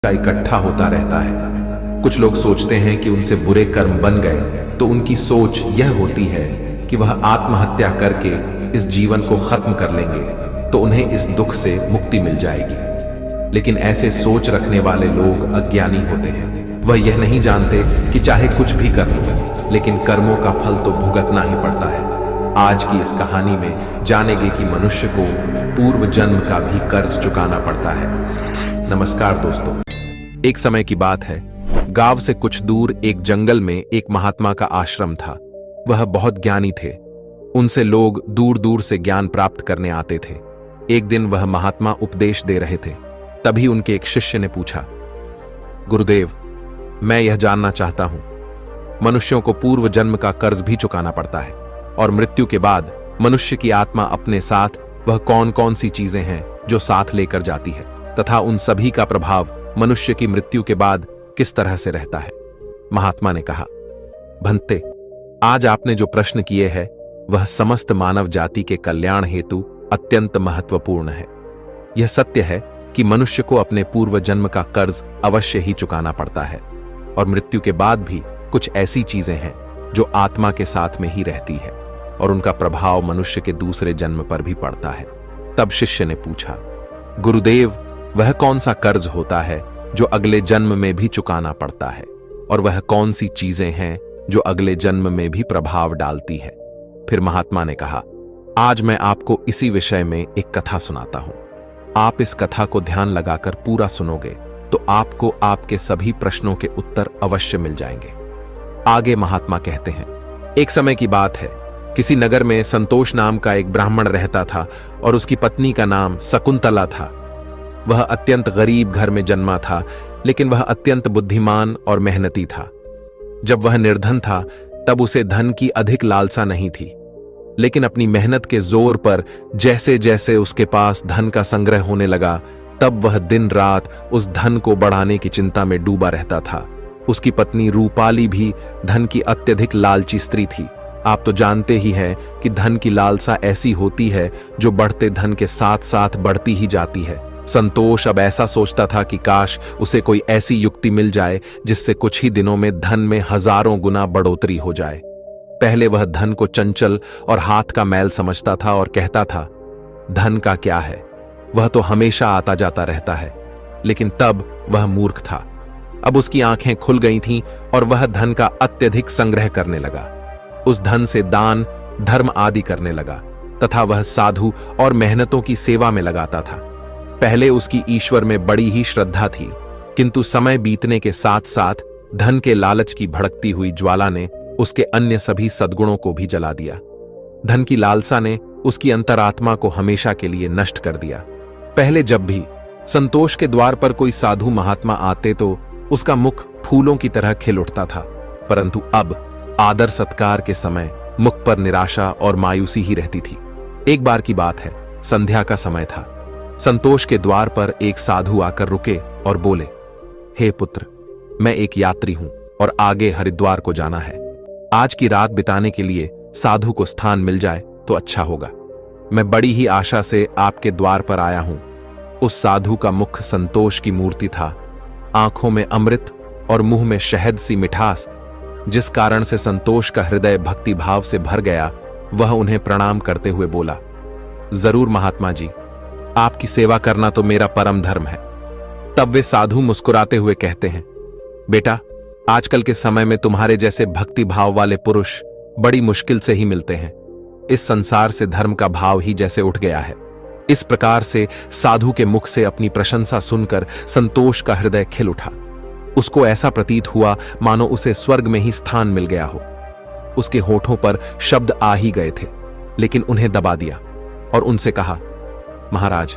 का इकट्ठा होता रहता है। कुछ लोग सोचते हैं कि उनसे बुरे कर्म बन गए तो उनकी सोच यह होती है कि वह आत्महत्या करके इस जीवन को खत्म कर लेंगे तो उन्हें इस दुख से मुक्ति मिल जाएगी। लेकिन ऐसे सोच रखने वाले लोग अज्ञानी होते हैं। वह यह नहीं जानते कि चाहे कुछ भी कर लो लेकिन कर्मों का फल तो भुगतना ही पड़ता है। आज की इस कहानी में जानेंगे कि मनुष्य को पूर्व जन्म का भी कर्ज चुकाना पड़ता है। नमस्कार दोस्तों, एक समय की बात है। गांव से कुछ दूर एक जंगल में एक महात्मा का आश्रम था। वह बहुत ज्ञानी थे। उनसे लोग दूर दूर से ज्ञान प्राप्त करने आते थे। एक दिन वह महात्मा उपदेश दे रहे थे। तभी उनके एक शिष्य ने पूछा, गुरुदेव, मैं यह जानना चाहता हूं, मनुष्यों को पूर्व जन्म का कर्ज भी चुकाना पड़ता है और मृत्यु के बाद मनुष्य की आत्मा अपने साथ वह कौन कौन सी चीजें हैं जो साथ लेकर जाती है तथा उन सभी का प्रभाव मनुष्य की मृत्यु के बाद किस तरह से रहता है। महात्मा ने कहा, भंते, आज आपने जो प्रश्न किए हैं वह समस्त मानव जाति के कल्याण हेतु अत्यंत महत्वपूर्ण है। यह सत्य है कि मनुष्य को अपने पूर्व जन्म का कर्ज अवश्य ही चुकाना पड़ता है और मृत्यु के बाद भी कुछ ऐसी चीजें हैं जो आत्मा के साथ में ही रहती है और उनका प्रभाव मनुष्य के दूसरे जन्म पर भी पड़ता है। तब शिष्य ने पूछा, गुरुदेव, वह कौन सा कर्ज होता है जो अगले जन्म में भी चुकाना पड़ता है और वह कौन सी चीजें हैं जो अगले जन्म में भी प्रभाव डालती है। फिर महात्मा ने कहा, आज मैं आपको इसी विषय में एक कथा सुनाता हूं। आप इस कथा को ध्यान लगाकर पूरा सुनोगे तो आपको आपके सभी प्रश्नों के उत्तर अवश्य मिल जाएंगे। आगे महात्मा कहते हैं, एक समय की बात है। किसी नगर में संतोष नाम का एक ब्राह्मण रहता था और उसकी पत्नी का नाम शकुंतला था। वह अत्यंत गरीब घर में जन्मा था, लेकिन वह अत्यंत बुद्धिमान और मेहनती था। जब वह निर्धन था तब उसे धन की अधिक लालसा नहीं थी, लेकिन अपनी मेहनत के जोर पर जैसे जैसे उसके पास धन का संग्रह होने लगा तब वह दिन रात उस धन को बढ़ाने की चिंता में डूबा रहता था। उसकी पत्नी रूपाली भी धन की अत्यधिक लालची स्त्री थी। आप तो जानते ही हैं कि धन की लालसा ऐसी होती है जो बढ़ते धन के साथ साथ बढ़ती ही जाती है। संतोष अब ऐसा सोचता था कि काश उसे कोई ऐसी युक्ति मिल जाए जिससे कुछ ही दिनों में धन में हजारों गुना बढ़ोतरी हो जाए। पहले वह धन को चंचल और हाथ का मैल समझता था और कहता था, धन का क्या है, वह तो हमेशा आता जाता रहता है। लेकिन तब वह मूर्ख था। अब उसकी आंखें खुल गई थीं और वह धन का अत्यधिक संग्रह करने लगा। उस धन से दान, धर्म आदि करने लगा तथा वह साधु और मेहनतों की सेवा में लगाता था। पहले उसकी ईश्वर में बड़ी ही श्रद्धा थी, किंतु समय बीतने के साथ साथ धन के लालच की भड़कती हुई ज्वाला ने उसके अन्य सभी सद्गुणों को भी जला दिया। धन की लालसा ने उसकी अंतरात्मा को हमेशा के लिए नष्ट कर दिया। पहले जब भी संतोष के द्वार पर कोई साधु महात्मा आते तो उसका मुख फूलों की तरह खिल उठता था, परंतु अब आदर सत्कार के समय मुख पर निराशा और मायूसी ही रहती थी। एक बार की बात है, संध्या का समय था। संतोष के द्वार पर एक साधु आकर रुके और बोले, हे पुत्र, मैं एक यात्री हूं और आगे हरिद्वार को जाना है। आज की रात बिताने के लिए साधु को स्थान मिल जाए तो अच्छा होगा। मैं बड़ी ही आशा से आपके द्वार पर आया हूं। उस साधु का मुख संतोष की मूर्ति था, आंखों में अमृत और मुंह में शहद सी मिठास, जिस कारण से संतोष का हृदय भक्ति भाव से भर गया। वह उन्हें प्रणाम करते हुए बोला, जरूर महात्मा जी, आपकी सेवा करना तो मेरा परम धर्म है। तब वे साधु मुस्कुराते हुए कहते हैं, बेटा, आजकल के समय में तुम्हारे जैसे भक्ति भाव वाले पुरुष बड़ी मुश्किल से ही मिलते हैं। इस संसार से धर्म का भाव ही जैसे उठ गया है। इस प्रकार से साधु के मुख से अपनी प्रशंसा सुनकर संतोष का हृदय खिल उठा। उसको ऐसा प्रतीत हुआ मानो उसे स्वर्ग में ही स्थान मिल गया हो। उसके होठों पर शब्द आ ही गए थे, लेकिन उन्हें दबा दिया और उनसे कहा, महाराज,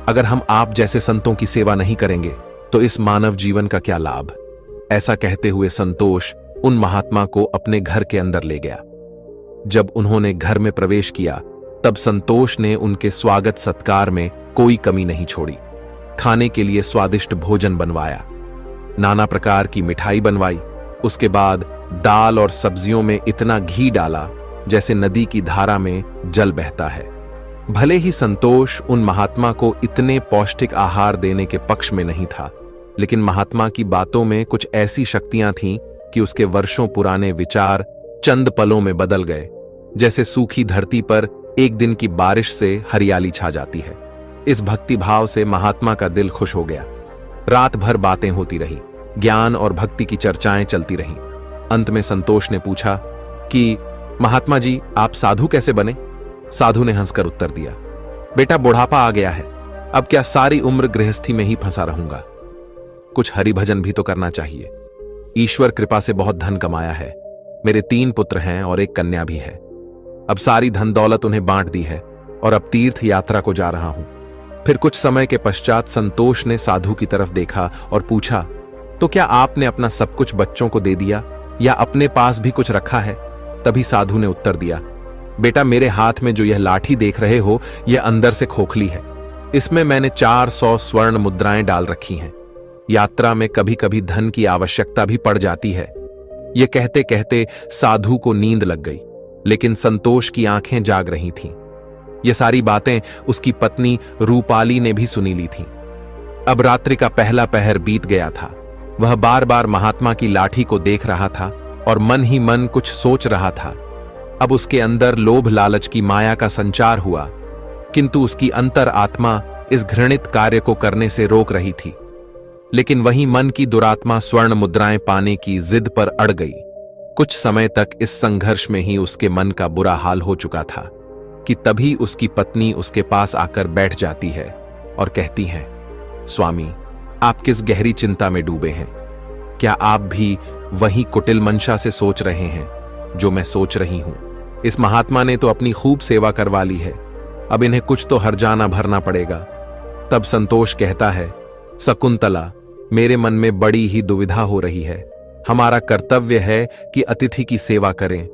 अगर हम आप जैसे संतों की सेवा नहीं करेंगे तो इस मानव जीवन का क्या लाभ। ऐसा कहते हुए संतोष उन महात्मा को अपने घर के अंदर ले गया। जब उन्होंने घर में प्रवेश किया तब संतोष ने उनके स्वागत सत्कार में कोई कमी नहीं छोड़ी। खाने के लिए स्वादिष्ट भोजन बनवाया, नाना प्रकार की मिठाई बनवाई। उसके बाद दाल और सब्जियों में इतना घी डाला जैसे नदी की धारा में जल बहता है। भले ही संतोष उन महात्मा को इतने पौष्टिक आहार देने के पक्ष में नहीं था, लेकिन महात्मा की बातों में कुछ ऐसी शक्तियां थीं कि उसके वर्षों पुराने विचार चंद पलों में बदल गए, जैसे सूखी धरती पर एक दिन की बारिश से हरियाली छा जाती है। इस भक्ति भाव से महात्मा का दिल खुश हो गया। रात भर बातें होती रही, ज्ञान और भक्ति की चर्चाएं चलती रहीं। अंत में संतोष ने पूछा कि महात्मा जी, आप साधु कैसे बने? साधु ने हंसकर उत्तर दिया, बेटा, बुढ़ापा आ गया है, अब क्या सारी उम्र गृहस्थी में ही फंसा रहूंगा। कुछ हरि भजन भी तो करना चाहिए। ईश्वर कृपा से बहुत धन कमाया है। मेरे 3 पुत्र हैं और एक कन्या भी है। अब सारी धन दौलत उन्हें बांट दी है और अब तीर्थ यात्रा को जा रहा हूं। फिर कुछ समय के पश्चात संतोष ने साधु की तरफ देखा और पूछा, तो क्या आपने अपना सब कुछ बच्चों को दे दिया या अपने पास भी कुछ रखा है? तभी साधु ने उत्तर दिया, बेटा, मेरे हाथ में जो यह लाठी देख रहे हो, यह अंदर से खोखली है। इसमें मैंने 400 स्वर्ण मुद्राएं डाल रखी हैं। यात्रा में कभी कभी धन की आवश्यकता भी पड़ जाती है। यह कहते कहते साधु को नींद लग गई, लेकिन संतोष की आंखें जाग रही थीं। ये सारी बातें उसकी पत्नी रूपाली ने भी सुनी ली थीं। अब रात्रि का पहला पहर बीत गया था। वह बार बार महात्मा की लाठी को देख रहा था और मन ही मन कुछ सोच रहा था। अब उसके अंदर लोभ लालच की माया का संचार हुआ, किंतु उसकी अंतर आत्मा इस घृणित कार्य को करने से रोक रही थी। लेकिन वही मन की दुरात्मा स्वर्ण मुद्राएं पाने की जिद पर अड़ गई। कुछ समय तक इस संघर्ष में ही उसके मन का बुरा हाल हो चुका था कि तभी उसकी पत्नी उसके पास आकर बैठ जाती है और कहती है, स्वामी, आप किस गहरी चिंता में डूबे हैं? क्या आप भी वही कुटिल मंशा से सोच रहे हैं जो मैं सोच रही हूं? इस महात्मा ने तो अपनी खूब सेवा करवा ली है, अब इन्हें कुछ तो हर्जाना भरना पड़ेगा। तब संतोष कहता है, शकुंतला, मेरे मन में बड़ी ही दुविधा हो रही है। हमारा कर्तव्य है कि अतिथि की सेवा करें,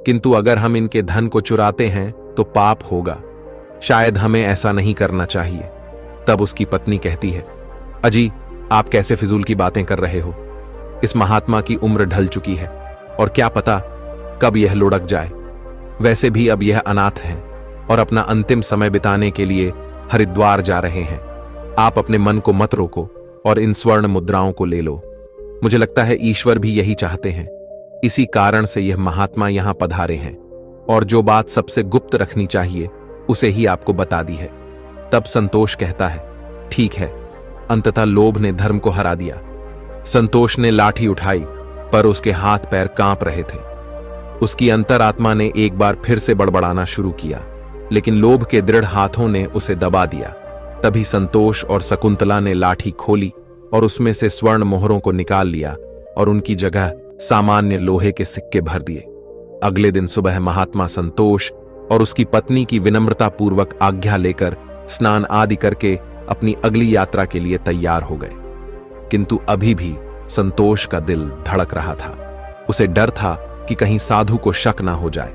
किंतु अगर हम इनके धन को चुराते हैं तो पाप होगा। शायद हमें ऐसा नहीं करना चाहिए। तब उसकी पत्नी कहती है, अजी, आप कैसे फिजूल की बातें कर रहे हो? इस महात्मा की उम्र ढल चुकी है और क्या पता कब यह लुढ़क जाए। वैसे भी अब यह अनाथ हैं और अपना अंतिम समय बिताने के लिए हरिद्वार जा रहे हैं। आप अपने मन को मत रोको और इन स्वर्ण मुद्राओं को ले लो। मुझे लगता है ईश्वर भी यही चाहते हैं। इसी कारण से यह महात्मा यहां पधारे हैं और जो बात सबसे गुप्त रखनी चाहिए उसे ही आपको बता दी है। तब संतोष कहता है, ठीक है। अंततः लोभ ने धर्म को हरा दिया। संतोष ने लाठी उठाई, पर उसके हाथ पैर कांप रहे थे। उसकी अंतरात्मा ने एक बार फिर से बड़बड़ाना शुरू किया, लेकिन लोभ के दृढ़ हाथों ने उसे दबा दिया। तभी संतोष और शकुंतला ने लाठी खोली और उसमें से स्वर्ण मोहरों को निकाल लिया और उनकी जगह सामान्य लोहे के सिक्के भर दिए। अगले दिन सुबह महात्मा संतोष और उसकी पत्नी की विनम्रता पूर्वक आज्ञा लेकर स्नान आदि करके अपनी अगली यात्रा के लिए तैयार हो गए। किंतु अभी भी संतोष का दिल धड़क रहा था। उसे डर था कि कहीं साधु को शक ना हो जाए।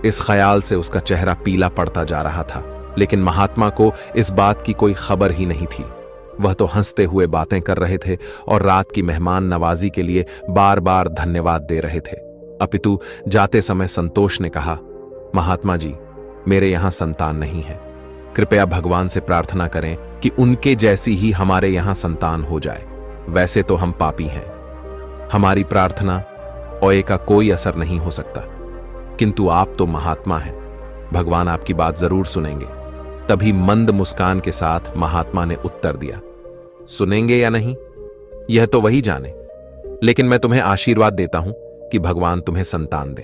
इस ख्याल से उसका चेहरा पीला पड़ता जा रहा था, लेकिन महात्मा को इस बात की कोई खबर ही नहीं थी। वह तो हंसते हुए बातें कर रहे थे और रात की मेहमान नवाजी के लिए बार बार धन्यवाद दे रहे थे। अपितु जाते समय संतोष ने कहा, महात्मा जी, मेरे यहां संतान नहीं है। कृपया भगवान से प्रार्थना करें कि उनके जैसी ही हमारे यहां संतान हो जाए। वैसे तो हम पापी हैं, हमारी प्रार्थना ओए का कोई असर नहीं हो सकता, किंतु आप तो महात्मा हैं, भगवान आपकी बात जरूर सुनेंगे। तभी मंद मुस्कान के साथ महात्मा ने उत्तर दिया, सुनेंगे या नहीं यह तो वही जाने, लेकिन मैं तुम्हें आशीर्वाद देता हूं कि भगवान तुम्हें संतान दे।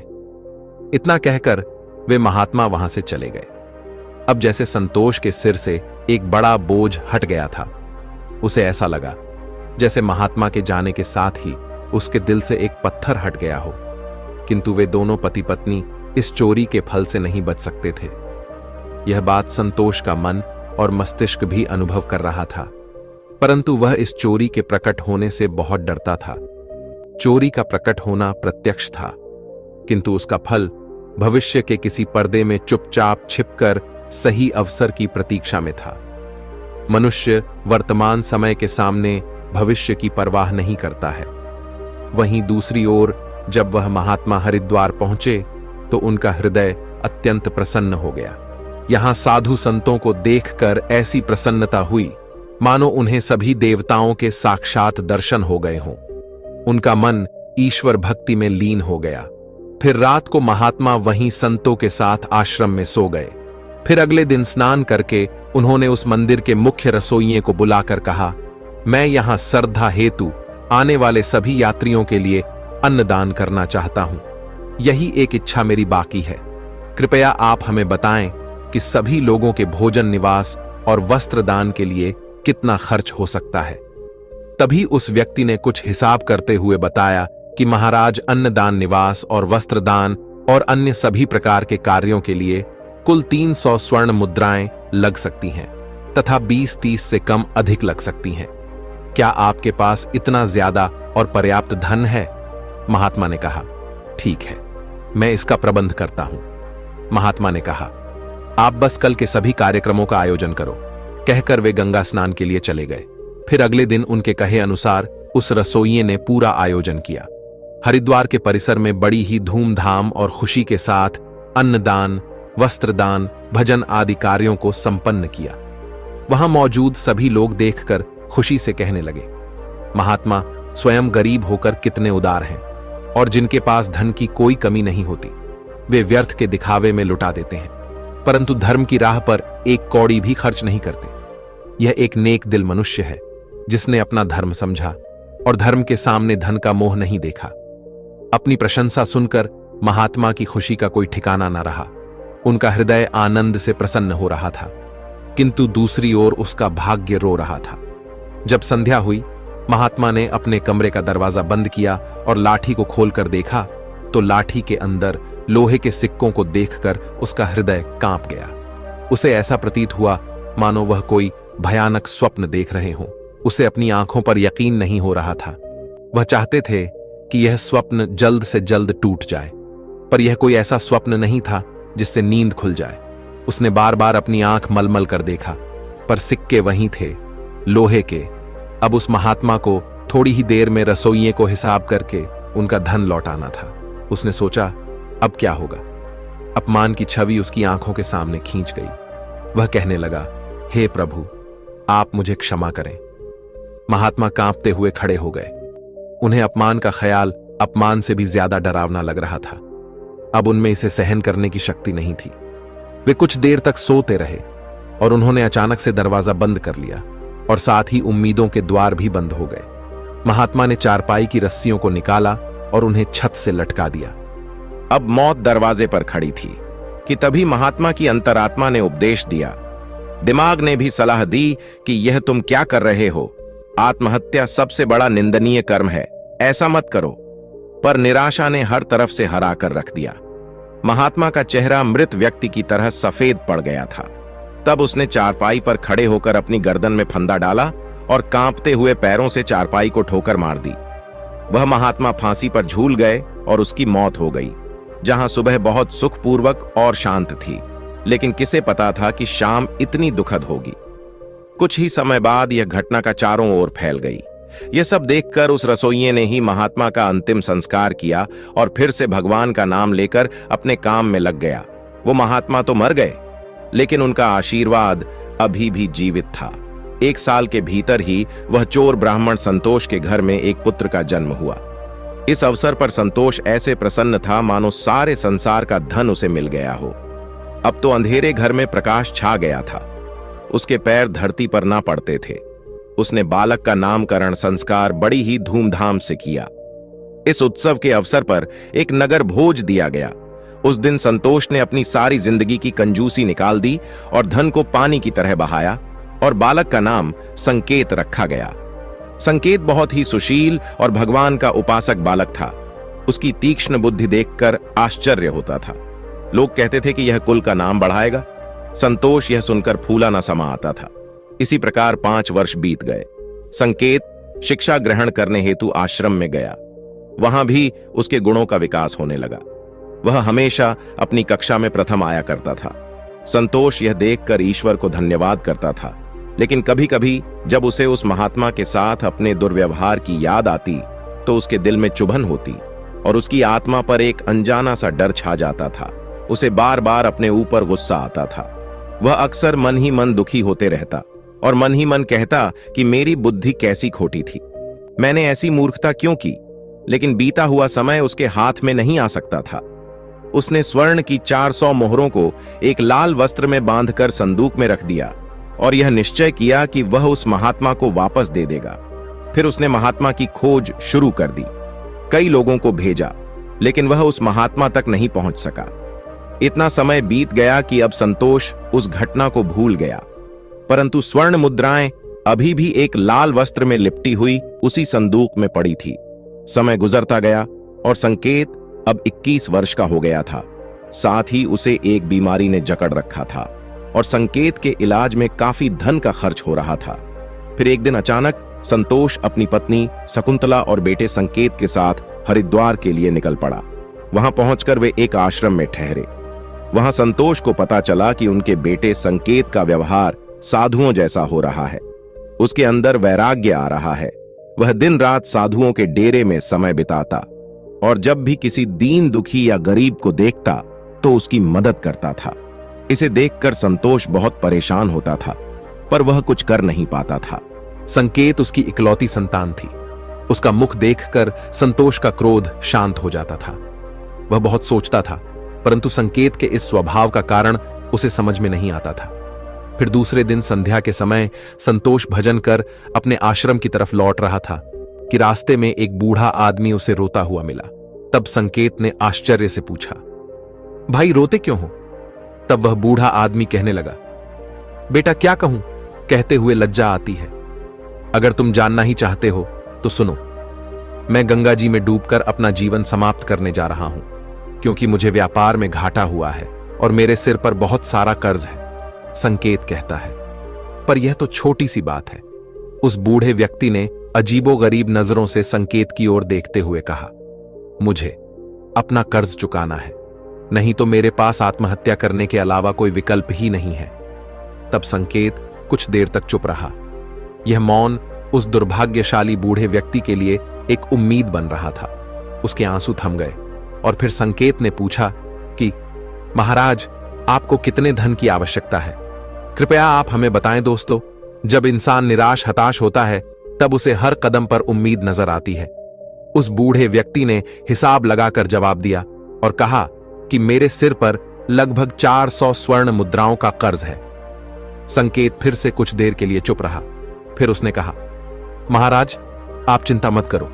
इतना कहकर वे महात्मा वहां से चले गए। अब जैसे संतोष के सिर से एक बड़ा बोझ हट गया था। उसे ऐसा लगा जैसे महात्मा के जाने के साथ ही उसके दिल से एक पत्थर हट गया हो। किंतु वे दोनों पति पत्नी इस चोरी के फल से नहीं बच सकते थे। यह बात संतोष का मन और मस्तिष्क भी अनुभव कर रहा था, परंतु वह इस चोरी के प्रकट होने से बहुत डरता था। चोरी का प्रकट होना प्रत्यक्ष था, किंतु उसका फल भविष्य के किसी पर्दे में चुपचाप छिपकर सही अवसर की प्रतीक्षा में था। मनुष्य वर्तमान समय के सामने भविष्य की परवाह नहीं करता है। वहीं दूसरी ओर जब वह महात्मा हरिद्वार पहुंचे तो उनका हृदय अत्यंत प्रसन्न हो गया। यहां साधु संतों को देखकर ऐसी प्रसन्नता हुई मानो उन्हें सभी देवताओं के साक्षात दर्शन हो गए हों। उनका मन ईश्वर भक्ति में लीन हो गया। फिर रात को महात्मा वहीं संतों के साथ आश्रम में सो गए। फिर अगले दिन स्नान करके उन्होंने उस मंदिर के मुख्य रसोइये को बुलाकर कहा, मैं यहां श्रद्धा हेतु आने वाले सभी यात्रियों के लिए अन्नदान करना चाहता हूं। यही एक इच्छा मेरी बाकी है। कृपया आप हमें बताएं कि सभी लोगों के भोजन, निवास और वस्त्र दान के लिए कितना खर्च हो सकता है। तभी उस व्यक्ति ने कुछ हिसाब करते हुए बताया कि महाराज, अन्नदान, निवास और वस्त्र दान और अन्य सभी प्रकार के कार्यों के लिए कुल 300 स्वर्ण मुद्राएं लग सकती हैं तथा 20-30 से कम अधिक लग सकती हैं। क्या आपके पास इतना ज्यादा और पर्याप्त धन है? महात्मा ने कहा, ठीक है, मैं इसका प्रबंध करता हूं। महात्मा ने कहा, आप बस कल के सभी कार्यक्रमों का आयोजन करो। कहकर वे गंगा स्नान के लिए चले गए। फिर अगले दिन उनके कहे अनुसार उस रसोइये ने पूरा आयोजन किया। हरिद्वार के परिसर में बड़ी ही धूमधाम और खुशी के साथ अन्नदान, वस्त्रदान, भजन आदि कार्यों को संपन्न किया। वहां मौजूद सभी लोग देखकर खुशी से कहने लगे, महात्मा स्वयं गरीब होकर कितने उदार हैं और जिनके पास धन की कोई कमी नहीं होती, वे व्यर्थ के दिखावे में लुटा देते हैं, परंतु धर्म की राह पर एक कौड़ी भी खर्च नहीं करते। यह एक नेक दिल मनुष्य है जिसने अपना धर्म समझा और धर्म के सामने धन का मोह नहीं देखा। अपनी प्रशंसा सुनकर महात्मा की खुशी का कोई ठिकाना न रहा। उनका हृदय आनंद से प्रसन्न हो रहा था, किंतु दूसरी ओर उसका भाग्य रो रहा था। जब संध्या हुई, महात्मा ने अपने कमरे का दरवाजा बंद किया और लाठी को खोलकर देखा तो लाठी के अंदर लोहे के सिक्कों को देखकर उसका हृदय कांप गया। उसे ऐसा प्रतीत हुआ मानो वह कोई भयानक स्वप्न देख रहे हों। उसे अपनी आंखों पर यकीन नहीं हो रहा था। वह चाहते थे कि यह स्वप्न जल्द से जल्द टूट जाए, पर यह कोई ऐसा स्वप्न नहीं था जिससे नींद खुल जाए। उसने बार बार अपनी आंख मलमल कर देखा, पर सिक्के वहीं थे, लोहे के। अब उस महात्मा को थोड़ी ही देर में रसोइये को हिसाब करके उनका धन लौटाना था। उसने सोचा, अब क्या होगा? अपमान की छवि उसकी आंखों के सामने खींच गई। वह कहने लगा, हे प्रभु, आप मुझे क्षमा करें। महात्मा कांपते हुए खड़े हो गए। उन्हें अपमान का ख्याल अपमान से भी ज्यादा डरावना लग रहा था। अब उनमें इसे सहन करने की शक्ति नहीं थी। वे कुछ देर तक सोते रहे और उन्होंने अचानक से दरवाजा बंद कर लिया और साथ ही उम्मीदों के द्वार भी बंद हो गए। महात्मा ने चारपाई की रस्सियों को निकाला और उन्हें छत से लटका दिया। अब मौत दरवाजे पर खड़ी थी कि तभी महात्मा की अंतरात्मा ने उपदेश दिया। दिमाग ने भी सलाह दी कि यह तुम क्या कर रहे हो? आत्महत्या सबसे बड़ा निंदनीय कर्म है, ऐसा मत करो। पर निराशा ने हर तरफ से हरा कर रख दिया। महात्मा का चेहरा मृत व्यक्ति की तरह सफेद पड़ गया था। तब उसने चारपाई पर खड़े होकर अपनी गर्दन में फंदा डाला और कांपते हुए पैरों से चारपाई को ठोकर मार दी। वह महात्मा फांसी पर झूल गए और उसकी मौत हो गई। जहां सुबह बहुत सुखपूर्वक और शांत थी, लेकिन किसे पता था कि शाम इतनी दुखद होगी। कुछ ही समय बाद यह घटना का चारों ओर फैल गई। यह सब देखकर उस रसोइये ने ही महात्मा का अंतिम संस्कार किया और फिर से भगवान का नाम लेकर अपने काम में लग गया। वो महात्मा तो मर गए, लेकिन उनका आशीर्वाद अभी भी जीवित था। 1 साल के भीतर ही वह चोर ब्राह्मण संतोष के घर में एक पुत्र का जन्म हुआ। इस अवसर पर संतोष ऐसे प्रसन्न था मानो सारे संसार का धन उसे मिल गया हो। अब तो अंधेरे घर में प्रकाश छा गया था। उसके पैर धरती पर ना पड़ते थे। उसने बालक का नामकरण संस्कार बड़ी ही धूमधाम से किया। इस उत्सव के अवसर पर एक नगर भोज दिया गया। उस दिन संतोष ने अपनी सारी जिंदगी की कंजूसी निकाल दी और धन को पानी की तरह बहाया और बालक का नाम संकेत रखा गया। संकेत बहुत ही सुशील और भगवान का उपासक बालक था। उसकी तीक्ष्ण बुद्धि देखकर आश्चर्य होता था। लोग कहते थे कि यह कुल का नाम बढ़ाएगा। संतोष यह सुनकर फूला न समा आता था। इसी प्रकार 5 वर्ष बीत गए। संकेत शिक्षा ग्रहण करने हेतु आश्रम में गया। वहां भी उसके गुणों का विकास होने लगा। वह हमेशा अपनी कक्षा में प्रथम आया करता था। संतोष यह देखकर ईश्वर को धन्यवाद करता था, लेकिन कभी कभी जब उसे उस महात्मा के साथ अपने दुर्व्यवहार की याद आती तो उसके दिल में चुभन होती और उसकी आत्मा पर एक अनजाना सा डर छा जाता था। उसे बार बार अपने ऊपर गुस्सा आता था। वह अक्सर मन ही मन दुखी होते रहता। और मन ही मन कहता कि मेरी बुद्धि कैसी खोटी थी, मैंने ऐसी मूर्खता क्यों की। लेकिन बीता हुआ समय उसके हाथ में नहीं आ सकता था। उसने स्वर्ण की 400 मोहरों को एक लाल वस्त्र में बांधकर संदूक में रख दिया और यह निश्चय किया कि वह उस महात्मा को वापस दे देगा। फिर उसने महात्मा की खोज शुरू कर दी। कई लोगों को भेजा, लेकिन वह उस महात्मा तक नहीं पहुंच सका। इतना समय बीत गया कि अब संतोष उस घटना को भूल गया, परंतु स्वर्ण मुद्राएं अभी भी एक लाल वस्त्र में लिपटी हुई उसी संदूक में पड़ी थी। समय गुजरता गया और संकेत अब 21 वर्ष का हो गया था। साथ ही उसे एक बीमारी ने जकड़ रखा था और संकेत के इलाज में काफी धन का खर्च हो रहा था। फिर एक दिन अचानक संतोष अपनी पत्नी शकुंतला और बेटे संकेत के साथ हरिद्वार के लिए निकल पड़ा। वहां पहुंचकर वे एक आश्रम में ठहरे। वहां संतोष को पता चला कि उनके बेटे संकेत का व्यवहार साधुओं जैसा हो रहा है। उसके अंदर वैराग्य आ रहा है। वह दिन रात साधुओं के डेरे में समय बिताता और जब भी किसी दीन दुखी या गरीब को देखता तो उसकी मदद करता था। इसे देखकर संतोष बहुत परेशान होता था, पर वह कुछ कर नहीं पाता था। संकेत उसकी इकलौती संतान थी। उसका मुख देखकर संतोष का क्रोध शांत हो जाता था। वह बहुत सोचता था, परंतु संकेत के इस स्वभाव का कारण उसे समझ में नहीं आता था। फिर दूसरे दिन संध्या के समय संतोष भजन कर अपने आश्रम की तरफ लौट रहा था कि रास्ते में एक बूढ़ा आदमी उसे रोता हुआ मिला। तब संकेत ने आश्चर्य से पूछा, भाई रोते क्यों हो? तब वह बूढ़ा आदमी कहने लगा, बेटा क्या कहूं, कहते हुए लज्जा आती है। अगर तुम जानना ही चाहते हो तो सुनो। मैं गंगा जी में डूबकर अपना जीवन समाप्त करने जा रहा हूं, क्योंकि मुझे व्यापार में घाटा हुआ है और मेरे सिर पर बहुत सारा कर्ज है। संकेत कहता है, पर यह तो छोटी सी बात है। उस बूढ़े व्यक्ति ने अजीबोगरीब नजरों से संकेत की ओर देखते हुए कहा, मुझे अपना कर्ज चुकाना है, नहीं तो मेरे पास आत्महत्या करने के अलावा कोई विकल्प ही नहीं है। तब संकेत कुछ देर तक चुप रहा। यह मौन उस दुर्भाग्यशाली बूढ़े व्यक्ति के लिए एक उम्मीद बन रहा था। उसके आंसू थम गए और फिर संकेत ने पूछा कि महाराज, आपको कितने धन की आवश्यकता है? कृपया आप हमें बताएं। दोस्तों, जब इंसान निराश हताश होता है तब उसे हर कदम पर उम्मीद नजर आती है। उस बूढ़े व्यक्ति ने हिसाब लगाकर जवाब दिया और कहा कि मेरे सिर पर लगभग 400 स्वर्ण मुद्राओं का कर्ज है। संकेत फिर से कुछ देर के लिए चुप रहा। फिर उसने कहा, महाराज आप चिंता मत करो,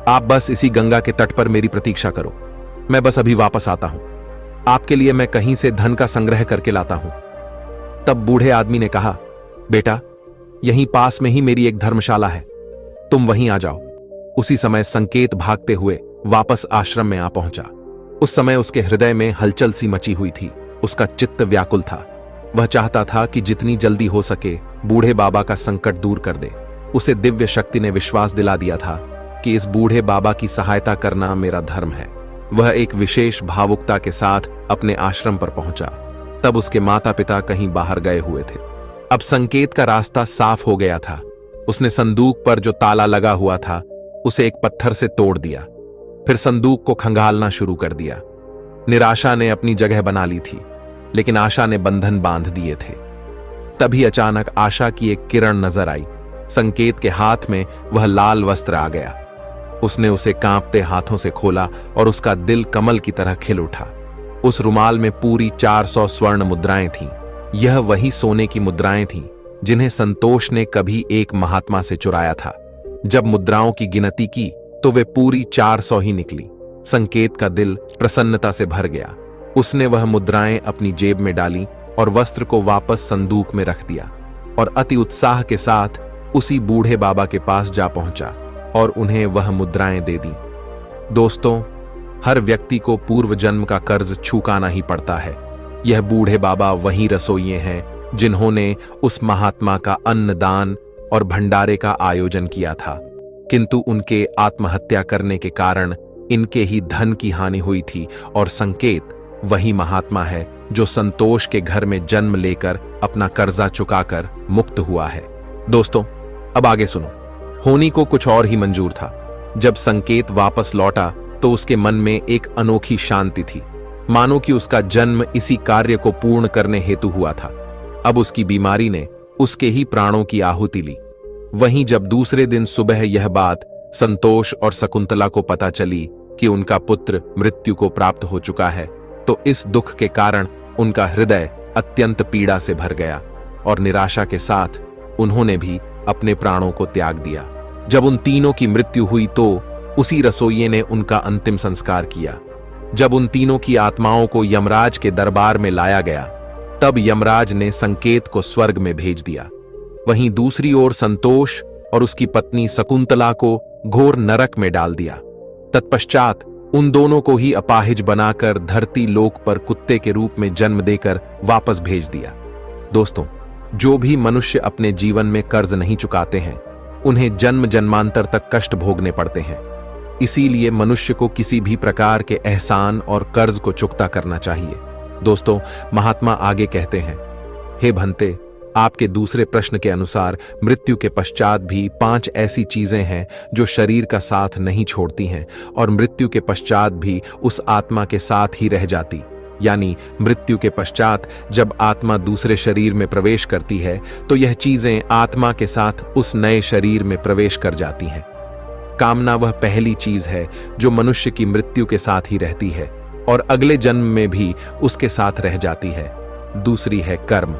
आप बस इसी गंगा के तट पर मेरी प्रतीक्षा करो। मैं बस अभी वापस आता हूं। आपके लिए मैं कहीं से धन का संग्रह करके लाता हूं। तब बूढ़े आदमी ने कहा, बेटा यहीं पास में ही मेरी एक धर्मशाला है, तुम वहीं आ जाओ। उसी समय संकेत भागते हुए वापस आश्रम में आ पहुंचा। उस समय उसके हृदय में हलचल सी मची हुई थी। उसका चित्त व्याकुल था। वह चाहता था कि जितनी जल्दी हो सके बूढ़े बाबा का संकट दूर कर दे। उसे दिव्य शक्ति ने विश्वास दिला दिया था कि इस बूढ़े बाबा की सहायता करना मेरा धर्म है। वह एक विशेष भावुकता के साथ अपने आश्रम पर पहुंचा। तब उसके माता पिता कहीं बाहर गए हुए थे। अब संकेत का रास्ता साफ हो गया था। उसने संदूक पर जो ताला लगा हुआ था उसे एक पत्थर से तोड़ दिया। फिर संदूक को खंगालना शुरू कर दिया। निराशा ने अपनी जगह बना ली थी, लेकिन आशा ने बंधन बांध दिए थे। तभी अचानक आशा की एक किरण नजर आई। संकेत के हाथ में वह लाल वस्त्र आ गया। उसने उसे कांपते हाथों से खोला और उसका दिल कमल की तरह खिल उठा। उस रुमाल में पूरी 400 स्वर्ण मुद्राएं थीं। यह वही सोने की मुद्राएं थीं जिन्हें संतोष ने कभी एक महात्मा से चुराया था। जब मुद्राओं की गिनती की तो वे पूरी 400 ही निकली। संकेत का दिल प्रसन्नता से भर गया। उसने वह मुद्राएं अपनी जेब में डाली और वस्त्र को वापस संदूक में रख दिया और अति उत्साह के साथ उसी बूढ़े बाबा के पास जा पहुंचा और उन्हें वह मुद्राएं दे दी। दोस्तों, हर व्यक्ति को पूर्व जन्म का कर्ज चुकाना ही पड़ता है। यह बूढ़े बाबा वही रसोइये हैं जिन्होंने उस महात्मा का अन्नदान और भंडारे का आयोजन किया था, किंतु उनके आत्महत्या करने के कारण इनके ही धन की हानि हुई थी। और संकेत वही महात्मा है जो संतोष के घर में जन्म लेकर अपना कर्जा चुकाकर मुक्त हुआ है। दोस्तों, अब आगे सुनो। होनी को कुछ और ही मंजूर था। जब संकेत वापस लौटा तो उसके मन में एक अनोखी शांति थी, मानो कि उसका जन्म इसी कार्य को पूर्ण करने हेतु हुआ था। अब उसकी बीमारी ने उसके ही प्राणों की आहुति ली। वहीं जब दूसरे दिन सुबह यह बात संतोष और शकुंतला को पता चली कि उनका पुत्र मृत्यु को प्राप्त हो चुका है, तो इस दुख के कारण उनका हृदय अत्यंत पीड़ा से भर गया और निराशा के साथ उन्होंने भी अपने प्राणों को त्याग दिया। जब उन तीनों की मृत्यु हुई तो उसी रसोइये ने उनका अंतिम संस्कार किया। जब उन तीनों की आत्माओं को यमराज के दरबार में लाया गया, तब यमराज ने संकेत को स्वर्ग में भेज दिया। वहीं दूसरी ओर संतोष और उसकी पत्नी शकुंतला को घोर नरक में डाल दिया। तत्पश्चात उन दोनों को ही अपाहिज बनाकर धरती लोक पर कुत्ते के रूप में जन्म देकर वापस भेज दिया। दोस्तों, जो भी मनुष्य अपने जीवन में कर्ज नहीं चुकाते हैं, उन्हें जन्म जन्मांतर तक कष्ट भोगने पड़ते हैं। इसीलिए मनुष्य को किसी भी प्रकार के एहसान और कर्ज को चुकता करना चाहिए। दोस्तों, महात्मा आगे कहते हैं, हे भंते, आपके दूसरे प्रश्न के अनुसार मृत्यु के पश्चात भी 5 ऐसी चीजें हैं जो शरीर का साथ नहीं छोड़ती हैं और मृत्यु के पश्चात भी उस आत्मा के साथ ही रह जाती। यानी मृत्यु के पश्चात जब आत्मा दूसरे शरीर में प्रवेश करती है तो यह चीजें आत्मा के साथ उस नए शरीर में प्रवेश कर जाती हैं। कामना वह पहली चीज है जो मनुष्य की मृत्यु के साथ ही रहती है और अगले जन्म में भी उसके साथ रह जाती है। दूसरी है कर्म।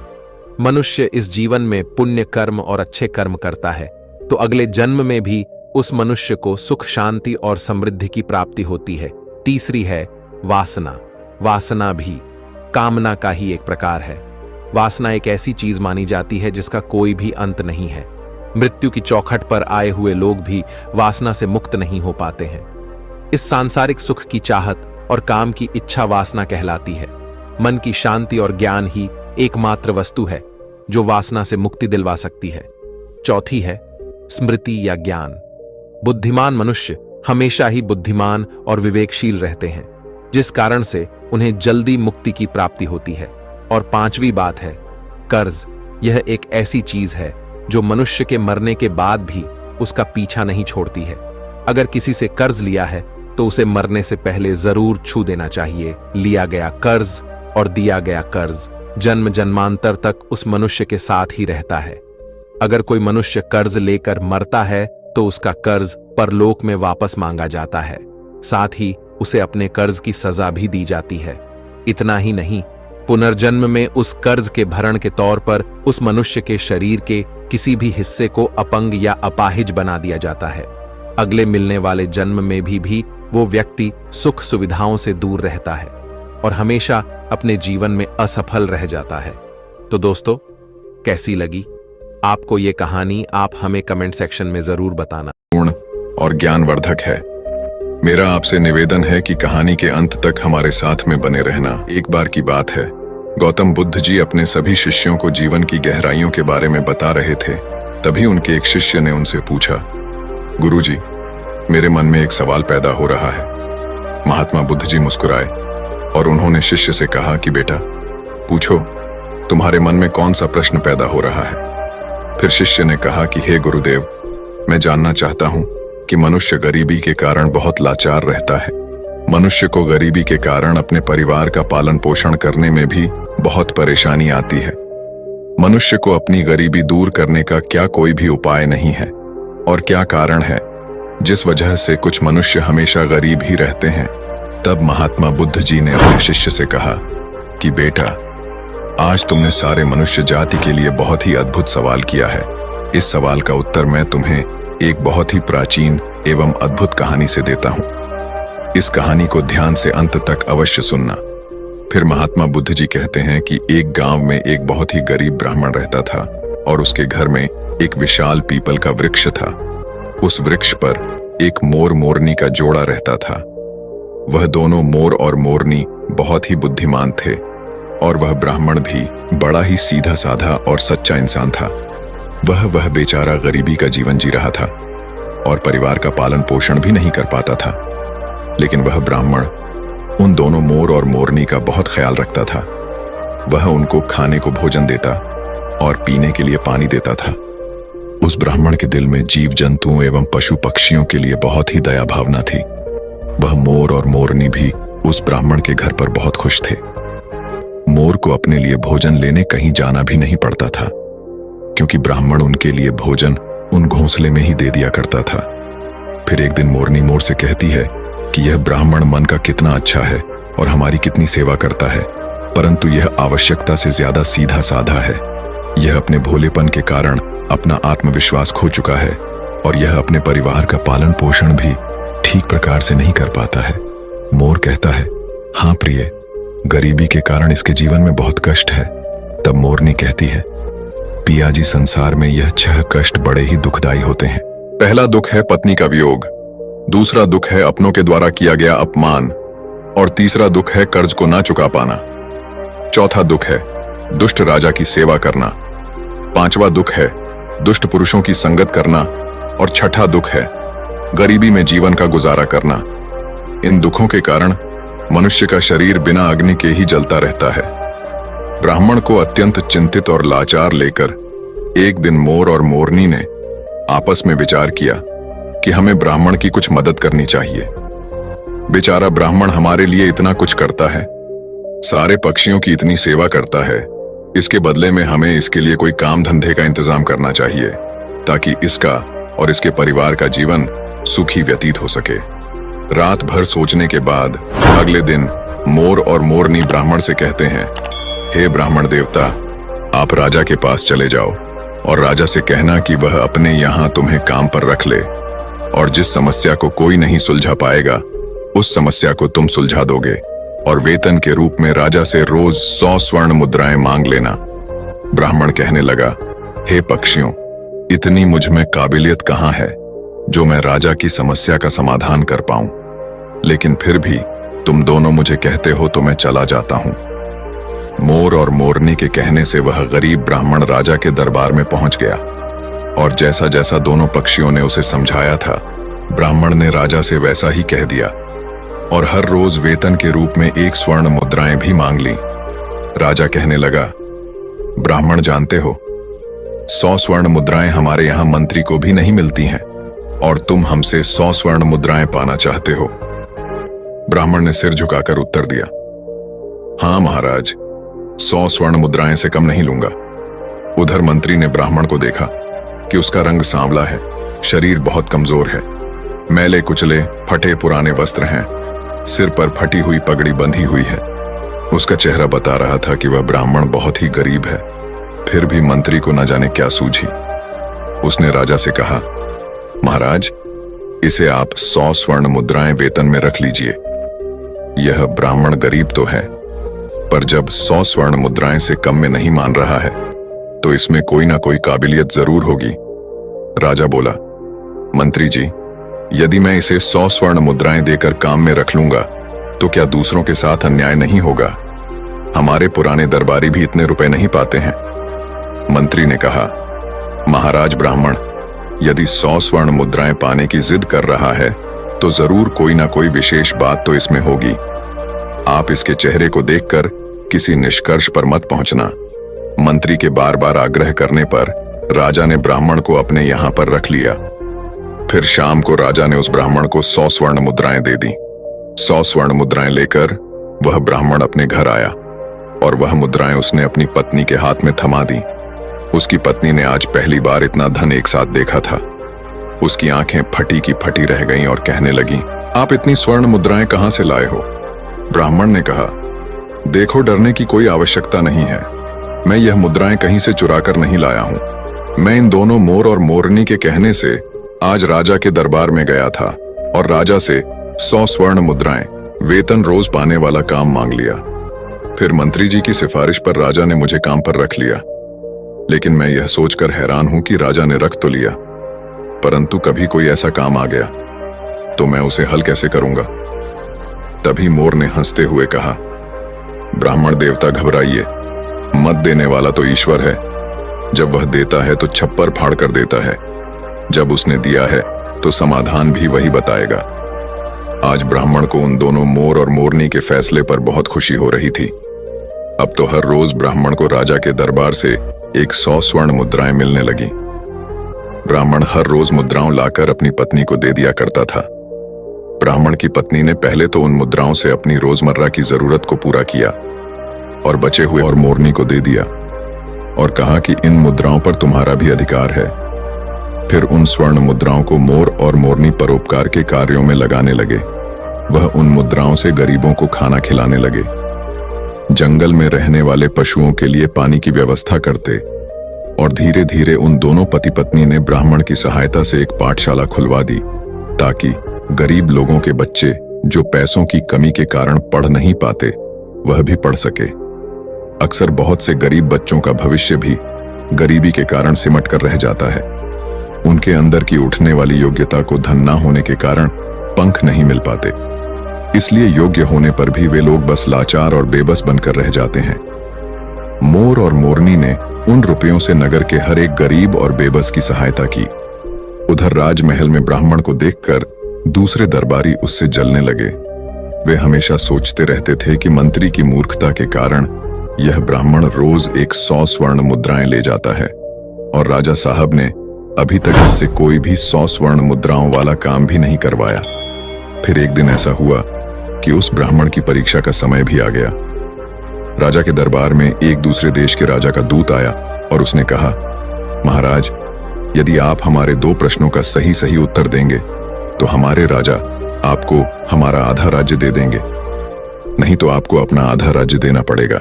मनुष्य इस जीवन में पुण्य कर्म और अच्छे कर्म करता है तो अगले जन्म में भी उस मनुष्य को सुख, शांति और समृद्धि की प्राप्ति होती है। तीसरी है वासना। वासना भी कामना का ही एक प्रकार है। वासना एक ऐसी चीज मानी जाती है जिसका कोई भी अंत नहीं है। मृत्यु की चौखट पर आए हुए लोग भी वासना से मुक्त नहीं हो पाते हैं। इस सांसारिक सुख की चाहत और काम की इच्छा वासना कहलाती है। मन की शांति और ज्ञान ही एकमात्र वस्तु है जो वासना से मुक्ति दिलवा सकती है। चौथी है स्मृति या ज्ञान। बुद्धिमान मनुष्य हमेशा ही बुद्धिमान और विवेकशील रहते हैं, जिस कारण से उन्हें जल्दी मुक्ति की प्राप्ति होती है। और पांचवी बात है कर्ज। यह एक ऐसी चीज है जो मनुष्य के मरने के बाद भी उसका पीछा नहीं छोड़ती है। अगर किसी से कर्ज लिया है तो उसे मरने से पहले जरूर छू देना चाहिए। लिया गया कर्ज और दिया गया कर्ज जन्म जन्मांतर तक उस मनुष्य के साथ ही रहता है। अगर कोई मनुष्य कर्ज लेकर मरता है तो उसका कर्ज परलोक में वापस मांगा जाता है, साथ ही उसे अपने कर्ज की सजा भी दी जाती है। इतना ही नहीं, पुनर्जन्म में उस कर्ज के भरण के तौर पर उस मनुष्य के शरीर के किसी भी हिस्से को अपंग या अपाहिज बना दिया जाता है। अगले मिलने वाले जन्म में भी वो व्यक्ति सुख सुविधाओं से दूर रहता है और हमेशा अपने जीवन में असफल रह जाता है। तो दोस्तों, कैसी लगी आपको ये कहानी? आप हमें कमेंट सेक्शन में जरूर बताना। पूर्ण और ज्ञानवर्धक है। मेरा आपसे निवेदन है कि कहानी के अंत तक हमारे साथ में बने रहना। एक बार की बात है, गौतम बुद्ध जी अपने सभी शिष्यों को जीवन की गहराइयों के बारे में बता रहे थे। तभी उनके एक शिष्य ने उनसे पूछा, गुरुजी, मेरे मन में एक सवाल पैदा हो रहा है। महात्मा बुद्ध जी मुस्कुराए और उन्होंने शिष्य से कहा कि बेटा पूछो, तुम्हारे मन में कौन सा प्रश्न पैदा हो रहा है। फिर शिष्य ने कहा कि हे गुरुदेव, मैं जानना चाहता हूं कि मनुष्य गरीबी के कारण बहुत लाचार रहता है। मनुष्य को गरीबी के कारण अपने परिवार का पालन पोषण करने में भी बहुत परेशानी आती है। मनुष्य को अपनी गरीबी दूर करने का क्या कोई भी उपाय नहीं है? और क्या कारण है जिस वजह से कुछ मनुष्य हमेशा गरीब ही रहते हैं? तब महात्मा बुद्ध जी ने अपने शिष्य से कहा कि बेटा, आज तुमने सारे मनुष्य जाति के लिए बहुत ही अद्भुत सवाल किया है। इस सवाल का उत्तर मैं तुम्हें एक बहुत ही प्राचीन एवं अद्भुत कहानी से देता हूं। इस कहानी को ध्यान से अंत तक अवश्य सुनना। फिर महात्मा बुद्ध जी कहते हैं कि एक गांव में एक बहुत ही गरीब ब्राह्मण रहता था और उसके घर में एक विशाल पीपल का वृक्ष था। उस वृक्ष पर एक मोर मोरनी का जोड़ा रहता था। वह दोनों मोर और मोरनी बहुत ही बुद्धिमान थे और वह ब्राह्मण भी बड़ा ही सीधा साधा और सच्चा इंसान था। वह बेचारा गरीबी का जीवन जी रहा था और परिवार का पालन पोषण भी नहीं कर पाता था। लेकिन वह ब्राह्मण उन दोनों मोर और मोरनी का बहुत ख्याल रखता था। वह उनको खाने को भोजन देता और पीने के लिए पानी देता था। उस ब्राह्मण के दिल में जीव जंतुओं एवं पशु पक्षियों के लिए बहुत ही दया भावना थी। वह मोर और मोरनी भी उस ब्राह्मण के घर पर बहुत खुश थे। मोर को अपने लिए भोजन लेने कहीं जाना भी नहीं पड़ता था। क्योंकि ब्राह्मण उनके लिए भोजन उन घोंसले में ही दे दिया करता था। फिर एक दिन मोरनी मोर से कहती है कि यह ब्राह्मण मन का कितना अच्छा है और हमारी कितनी सेवा करता है, परंतु यह आवश्यकता से ज्यादा सीधा साधा है। यह अपने भोलेपन के कारण अपना आत्मविश्वास खो चुका है और यह अपने परिवार का पालन पोषण भी ठीक प्रकार से नहीं कर पाता है। मोर कहता है, हाँ प्रिय, गरीबी के कारण इसके जीवन में बहुत कष्ट है। तब मोरनी कहती है, पियाजी, संसार में यह 6 कष्ट बड़े ही दुखदाई होते हैं। पहला दुख है पत्नी का वियोग, दूसरा दुख है अपनों के द्वारा किया गया अपमान, और तीसरा दुख है कर्ज को ना चुका पाना। चौथा दुख है दुष्ट राजा की सेवा करना। पांचवा दुख है दुष्ट पुरुषों की संगत करना, और छठा दुख है गरीबी में जीवन का गुजारा करना। इन दुखों के कारण मनुष्य का शरीर बिना अग्नि के ही जलता रहता है। ब्राह्मण को अत्यंत चिंतित और लाचार लेकर एक दिन मोर और मोरनी ने आपस में विचार किया कि हमें ब्राह्मण की कुछ मदद करनी चाहिए। बेचारा ब्राह्मण हमारे लिए इतना कुछ करता है, सारे पक्षियों की इतनी सेवा करता है, इसके बदले में हमें इसके लिए कोई काम धंधे का इंतजाम करना चाहिए ताकि इसका और इसके परिवार का जीवन सुखी व्यतीत हो सके। रात भर सोचने के बाद अगले दिन मोर और मोरनी ब्राह्मण से कहते हैं, हे ब्राह्मण देवता, आप राजा के पास चले जाओ और राजा से कहना कि वह अपने यहाँ तुम्हें काम पर रख ले, और जिस समस्या को कोई नहीं सुलझा पाएगा उस समस्या को तुम सुलझा दोगे, और वेतन के रूप में राजा से रोज 100 स्वर्ण मुद्राएं मांग लेना। ब्राह्मण कहने लगा, हे पक्षियों, इतनी मुझ में काबिलियत कहाँ है जो मैं राजा की समस्या का समाधान कर पाऊं, लेकिन फिर भी तुम दोनों मुझे कहते हो तो मैं चला जाता हूं। मोर और मोरनी के कहने से वह गरीब ब्राह्मण राजा के दरबार में पहुंच गया, और जैसा जैसा दोनों पक्षियों ने उसे समझाया था, ब्राह्मण ने राजा से वैसा ही कह दिया, और हर रोज वेतन के रूप में 1 स्वर्ण मुद्राएं भी मांग ली। राजा कहने लगा, ब्राह्मण जानते हो, 100 स्वर्ण मुद्राएं हमारे यहां मंत्री को भी नहीं मिलती हैं, और तुम हमसे 100 स्वर्ण मुद्राएं पाना चाहते हो। ब्राह्मण ने सिर झुकाकर उत्तर दिया, हाँ महाराज, 100 स्वर्ण मुद्राएं से कम नहीं लूंगा। उधर मंत्री ने ब्राह्मण को देखा कि उसका रंग सांवला है, शरीर बहुत कमजोर है, मैले कुचले फटे पुराने वस्त्र हैं, सिर पर फटी हुई पगड़ी बंधी हुई है। उसका चेहरा बता रहा था कि वह ब्राह्मण बहुत ही गरीब है। फिर भी मंत्री को न जाने क्या सूझी। उसने राजा से कहा, महाराज, इसे आप 100 स्वर्ण मुद्राएं वेतन में रख लीजिए। यह ब्राह्मण गरीब तो है, पर जब 100 स्वर्ण मुद्राएं से कम में नहीं मान रहा है तो इसमें कोई ना कोई काबिलियत जरूर होगी। राजा बोला, मंत्री जी, यदि मैं इसे 100 स्वर्ण मुद्राएं देकर काम में रख लूंगा तो क्या दूसरों के साथ अन्याय नहीं होगा? हमारे पुराने दरबारी भी इतने रुपए नहीं पाते हैं। मंत्री ने कहा, महाराज ब्राह्मण, यदि 100 स्वर्ण मुद्राएं पाने की जिद कर रहा है तो जरूर कोई ना कोई विशेष बात तो इसमें होगी। आप इसके चेहरे को देखकर किसी निष्कर्ष पर मत पहुंचना। मंत्री के बार बार आग्रह करने पर राजा ने ब्राह्मण को अपने यहां पर रख लिया। फिर शाम को राजा ने उस ब्राह्मण को 100 स्वर्ण मुद्राएं दे दी। 100 स्वर्ण मुद्राएं लेकर वह ब्राह्मण अपने घर आया, और वह मुद्राएं उसने अपनी पत्नी के हाथ में थमा दी। उसकी पत्नी ने आज पहली बार इतना धन एक साथ देखा था। उसकी आंखें फटी की फटी रह गईं और कहने लगी, आप इतनी स्वर्ण मुद्राएं कहां से लाए हो? ब्राह्मण ने कहा, देखो, डरने की कोई आवश्यकता नहीं है। मैं यह मुद्राएं कहीं से चुरा कर नहीं लाया हूं। मैं इन दोनों मोर और मोरनी के कहने से आज राजा के दरबार में गया था और राजा से 100 स्वर्ण मुद्राएं वेतन रोज पाने वाला काम मांग लिया। फिर मंत्री जी की सिफारिश पर राजा ने मुझे काम पर रख लिया। लेकिन मैं यह सोचकर हैरान हूं कि राजा ने रख तो लिया, परंतु कभी कोई ऐसा काम आ गया तो मैं उसे हल कैसे करूंगा? तभी मोर ने हंसते हुए कहा, ब्राह्मण देवता घबराइए मत, देने वाला तो ईश्वर है। जब वह देता है तो छप्पर फाड़ कर देता है, जब उसने दिया है तो समाधान भी वही बताएगा। आज ब्राह्मण को उन दोनों मोर और मोरनी के फैसले पर बहुत खुशी हो रही थी। अब तो हर रोज ब्राह्मण को राजा के दरबार से 100 स्वर्ण मुद्राएं मिलने लगी। ब्राह्मण हर रोज मुद्राओं लाकर अपनी पत्नी को दे दिया करता था। ब्राह्मण की पत्नी ने पहले तो उन मुद्राओं से अपनी रोजमर्रा की जरूरत को पूरा किया और बचे हुए और मोरनी को दे दिया। और कहा कि इन मुद्राओं पर तुम्हारा भी अधिकार है। फिर उन स्वर्ण मुद्राओं को मोर और मोरनी परोपकार के कार्यों में लगाने लगे। वह उन मुद्राओं से गरीबों को खाना खिलाने लगे, जंगल में रहने वाले पशुओं के लिए पानी की व्यवस्था करते, और धीरे धीरे उन दोनों पति पत्नी ने ब्राह्मण की सहायता से एक पाठशाला खुलवा दी, ताकि गरीब लोगों के बच्चे जो पैसों की कमी के कारण पढ़ नहीं पाते वह भी पढ़ सके। अक्सर बहुत से गरीब बच्चों का भविष्य भी गरीबी के कारण सिमट कर रह जाता है। उनके अंदर की उठने वाली योग्यता को धन ना होने के कारण पंख नहीं मिल पाते, इसलिए योग्य होने पर भी वे लोग बस लाचार और बेबस बनकर रह जाते हैं। मोर और मोरनी ने उन रुपयों से नगर के हर एक गरीब और बेबस की सहायता की। उधर राजमहल में ब्राह्मण को देखकर दूसरे दरबारी उससे जलने लगे। वे हमेशा सोचते रहते थे कि मंत्री की मूर्खता के कारण यह ब्राह्मण रोज 100 स्वर्ण मुद्राएं ले जाता है, और राजा साहब ने अभी तक इससे कोई भी 100 स्वर्ण मुद्राओं वाला काम भी नहीं करवाया। फिर एक दिन ऐसा हुआ कि उस ब्राह्मण की परीक्षा का समय भी आ गया। राजा के दरबार में एक दूसरे देश के राजा का दूत आया और उसने कहा, महाराज, यदि आप हमारे 2 प्रश्नों का सही सही उत्तर देंगे तो हमारे राजा आपको हमारा आधा राज्य दे देंगे, नहीं तो आपको अपना आधा राज्य देना पड़ेगा,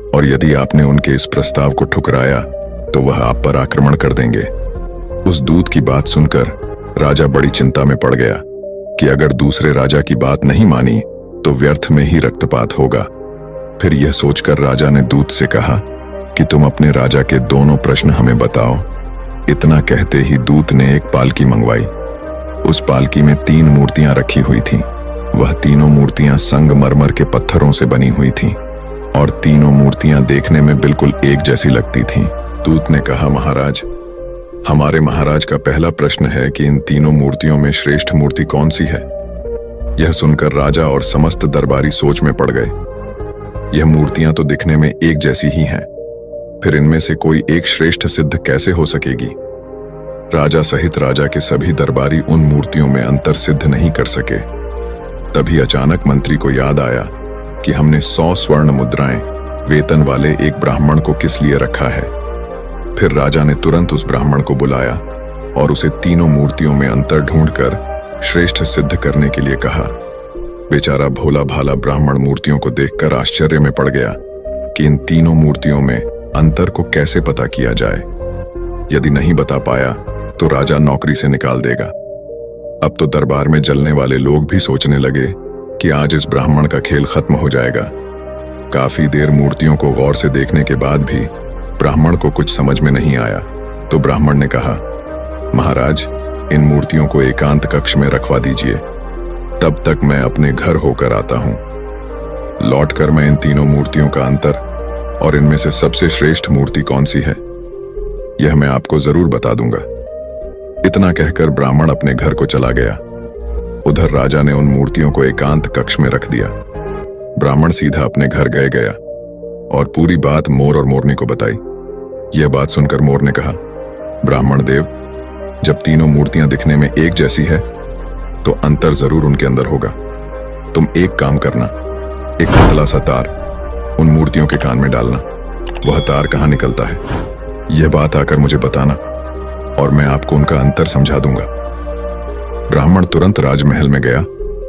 और यदि आपने उनके इस प्रस्ताव को ठुकराया तो वह आप पर आक्रमण कर देंगे। उस दूत की बात सुनकर राजा बड़ी चिंता में पड़ गया कि अगर दूसरे राजा की बात नहीं मानी तो व्यर्थ में ही रक्तपात होगा। फिर यह सोचकर राजा ने दूत से कहा कि तुम अपने राजा के दोनों प्रश्न हमें बताओ। इतना कहते ही दूत ने एक पालकी मंगवाई। उस पालकी में 3 मूर्तियां रखी हुई थीं। वह तीनों मूर्तियां संगमरमर के पत्थरों से बनी हुई थीं, और तीनों मूर्तियां देखने में बिल्कुल एक जैसी लगती थीं। दूत ने कहा, महाराज, हमारे महाराज का पहला प्रश्न है कि इन तीनों मूर्तियों में श्रेष्ठ मूर्ति कौन सी है। यह सुनकर राजा और समस्त दरबारी सोच में पड़ गए। यह मूर्तियां तो दिखने में एक जैसी ही हैं, फिर इनमें से कोई एक श्रेष्ठ सिद्ध कैसे हो सकेगी। राजा सहित राजा के सभी दरबारी उन मूर्तियों में अंतर सिद्ध नहीं कर सके। तभी अचानक मंत्री को याद आया कि हमने 100 स्वर्ण मुद्राएं वेतन वाले एक ब्राह्मण को किस लिए रखा है। फिर राजा ने तुरंत उस ब्राह्मण को बुलाया और उसे तीनों मूर्तियों में अंतर ढूंढकर श्रेष्ठ सिद्ध करने के लिए कहा। बेचारा भोला भाला ब्राह्मण मूर्तियों को देखकर आश्चर्य में पड़ गया कि इन तीनों मूर्तियों में अंतर को कैसे पता किया जाए। यदि नहीं बता पाया तो राजा नौकरी से निकाल देगा। अब तो दरबार में जलने वाले लोग भी सोचने लगे कि आज इस ब्राह्मण का खेल खत्म हो जाएगा। काफी देर मूर्तियों को गौर से देखने के बाद भी ब्राह्मण को कुछ समझ में नहीं आया, तो ब्राह्मण ने कहा, महाराज, इन मूर्तियों को एकांत कक्ष में रखवा दीजिए, तब तक मैं अपने घर होकर आता हूं। लौटकर मैं इन तीनों मूर्तियों का अंतर और इनमें से सबसे श्रेष्ठ मूर्ति कौन सी है यह मैं आपको जरूर बता दूंगा। इतना कहकर ब्राह्मण अपने घर को चला गया। उधर राजा ने उन मूर्तियों को एकांत कक्ष में रख दिया। ब्राह्मण सीधा अपने घर गया और पूरी बात मोर और मोरनी को बताई। यह बात सुनकर मोर ने कहा, ब्राह्मण देव, जब तीनों मूर्तियां दिखने में एक जैसी है तो अंतर जरूर उनके अंदर होगा। तुम एक काम करना, एक पतला सा तार उन मूर्तियों के कान में डालना। वह तार कहां निकलता है यह बात आकर मुझे बताना और मैं आपको उनका अंतर समझा दूंगा। ब्राह्मण तुरंत राजमहल में गया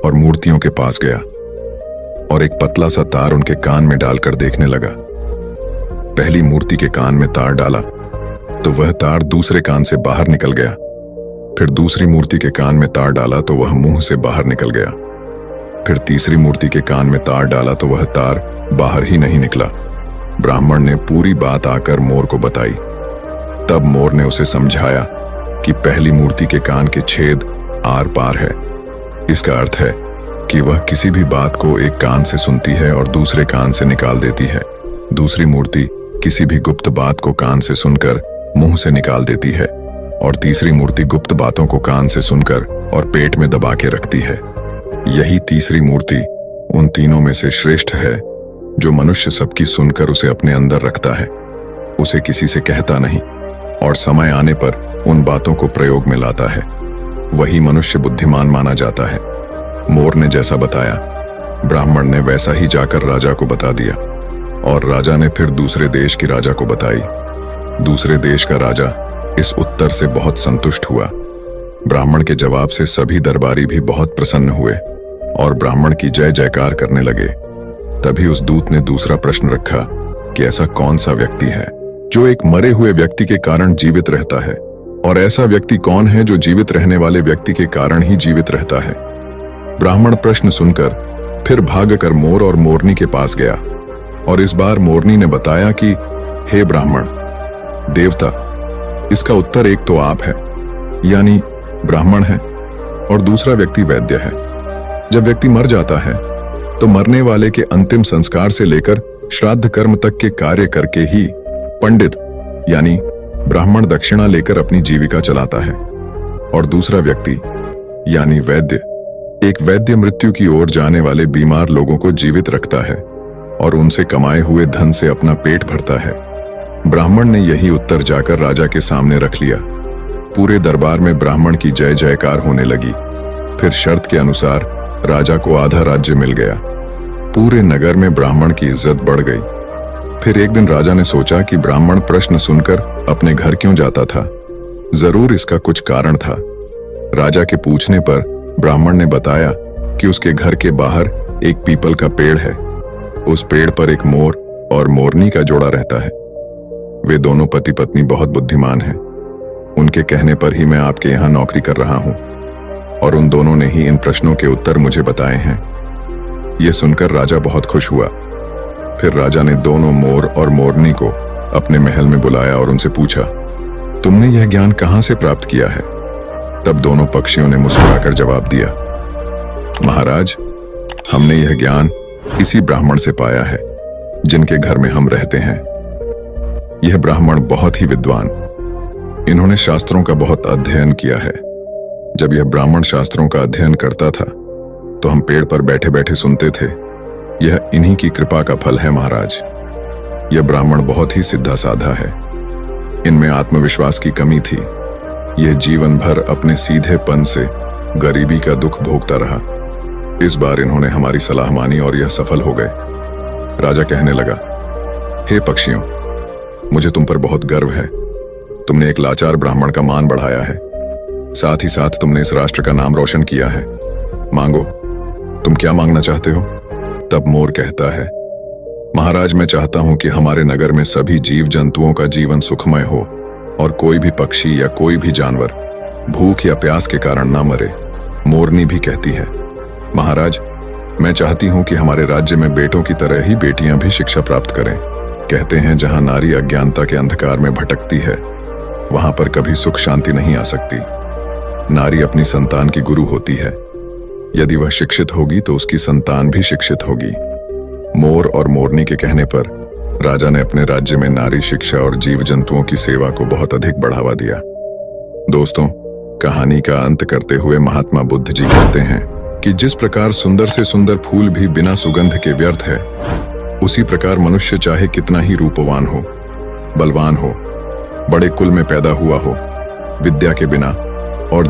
और मूर्तियों के पास गया और एक पतला सा तार उनके कान में डालकर देखने लगा। पहली मूर्ति के कान में तार डाला तो वह तार दूसरे कान से बाहर निकल गया। फिर दूसरी मूर्ति के कान में तार डाला तो वह मुंह से बाहर निकल गया। फिर तीसरी मूर्ति के कान में तार डाला तो वह तार बाहर ही नहीं निकला। ब्राह्मण ने पूरी बात आकर मोर को बताई। तब मोर ने उसे समझाया कि पहली मूर्ति के कान के छेद आर पार है। इसका अर्थ है कि वह किसी भी बात को एक कान से सुनती है और दूसरे कान से निकाल देती है। दूसरी मूर्ति किसी भी गुप्त बात को कान से सुनकर मुंह से निकाल देती है और तीसरी मूर्ति गुप्त बातों को कान से सुनकर और पेट में दबा के रखती है। यही तीसरी मूर्ति उन तीनों में से श्रेष्ठ है जो मनुष्य सबकी सुनकर उसे अपने अंदर रखता है, उसे किसी से कहता नहीं और समय आने पर उन बातों को प्रयोग में लाता है। वही मनुष्य बुद्धिमान माना जाता है। मोर ने जैसा बताया ब्राह्मण ने वैसा ही जाकर राजा को बता दिया और राजा ने फिर दूसरे देश की राजा को बताई। दूसरे देश का राजा इस उत्तर से बहुत संतुष्ट हुआ। ब्राह्मण के जवाब से सभी दरबारी भी बहुत प्रसन्न हुए और ब्राह्मण की जय जयकार करने लगे। तभी उस दूत ने दूसरा प्रश्न रखा कि ऐसा कौन सा व्यक्ति है जो एक मरे हुए व्यक्ति के कारण जीवित रहता है, और ऐसा व्यक्ति कौन है जो जीवित रहने वाले व्यक्ति के कारण ही जीवित रहता है। ब्राह्मण प्रश्न सुनकर फिर भागकर मोर और मोरनी के पास गया, और इस बार मोरनी ने बताया कि हे ब्राह्मण देवता, इसका उत्तर एक तो आप है, यानी ब्राह्मण है, और दूसरा व्यक्ति वैद्य है। जब व्यक्ति मर जाता है तो मरने वाले के अंतिम संस्कार से लेकर श्राद्ध कर्म तक के कार्य करके ही पंडित यानी ब्राह्मण दक्षिणा लेकर अपनी जीविका चलाता है, और दूसरा व्यक्ति यानी वैद्य, एक वैद्य मृत्यु की ओर जाने वाले बीमार लोगों को जीवित रखता है और उनसे कमाए हुए धन से अपना पेट भरता है। ब्राह्मण ने यही उत्तर जाकर राजा के सामने रख लिया। पूरे दरबार में ब्राह्मण की जय जयकार होने लगी। फिर शर्त के अनुसार राजा को आधा राज्य मिल गया। पूरे नगर में ब्राह्मण की इज्जत बढ़ गई। फिर एक दिन राजा ने सोचा कि ब्राह्मण प्रश्न सुनकर अपने घर क्यों जाता था। जरूर इसका कुछ कारण था। राजा के पूछने पर ब्राह्मण ने बताया कि उसके घर के बाहर एक पीपल का पेड़ है। उस पेड़ पर एक मोर और मोरनी का जोड़ा रहता है। वे दोनों पति पत्नी बहुत बुद्धिमान हैं। उनके कहने पर ही मैं आपके यहाँ नौकरी कर रहा हूं, और उन दोनों ने ही इन प्रश्नों के उत्तर मुझे बताए हैं। यह सुनकर राजा बहुत खुश हुआ। फिर राजा ने दोनों मोर और मोरनी को अपने महल में बुलाया और उनसे पूछा, तुमने यह ज्ञान कहां से प्राप्त किया है? तब दोनों पक्षियों ने मुस्कुराकर जवाब दिया, महाराज, हमने यह ज्ञान इसी ब्राह्मण से पाया है जिनके घर में हम रहते हैं। यह ब्राह्मण बहुत ही विद्वान, इन्होंने शास्त्रों का बहुत अध्ययन किया है। जब यह ब्राह्मण शास्त्रों का अध्ययन करता था तो हम पेड़ पर बैठे बैठे सुनते थे। यह इन्हीं की कृपा का फल है महाराज। यह ब्राह्मण बहुत ही सीधा साधा है। इनमें आत्मविश्वास की कमी थी। यह जीवन भर अपने सीधेपन से गरीबी का दुख भोगता रहा। इस बार इन्होंने हमारी सलाह मानी और यह सफल हो गए। राजा कहने लगा, हे पक्षियों, मुझे तुम पर बहुत गर्व है। तुमने एक लाचार ब्राह्मण का मान बढ़ाया है, साथ ही साथ तुमने इस राष्ट्र का नाम रोशन किया है। मांगो, तुम क्या मांगना चाहते हो? तब मोर कहता है, महाराज, मैं चाहता हूं कि हमारे नगर में सभी जीव जंतुओं का जीवन सुखमय हो और कोई भी पक्षी या कोई भी जानवर भूख या प्यास के कारण ना मरे। मोरनी भी कहती है, महाराज, मैं चाहती हूं कि हमारे राज्य में बेटों की तरह ही बेटियां भी शिक्षा प्राप्त करें। कहते हैं जहां नारी अज्ञानता के अंधकार में भटकती है वहां पर कभी सुख शांति नहीं आ सकती। नारी अपनी संतान की गुरु होती है। यदि वह शिक्षित होगी तो उसकी संतान भी शिक्षित होगी। मोर और मोरनी के कहने पर राजा ने अपने राज्य में नारी शिक्षा और जीव जंतुओं की सेवा को बहुत अधिक बढ़ावा दिया। दोस्तों, कहानी का अंत करते हुए महात्मा बुद्ध जी कहते हैं कि जिस प्रकार सुंदर से सुंदर फूल भी बिना सुगंध के व्यर्थ है, उसी प्रकार मनुष्य चाहे कितना ही रूपवान हो, बलवान हो, बड़े कुल में पैदा हुआ हो, विद्या के बिना और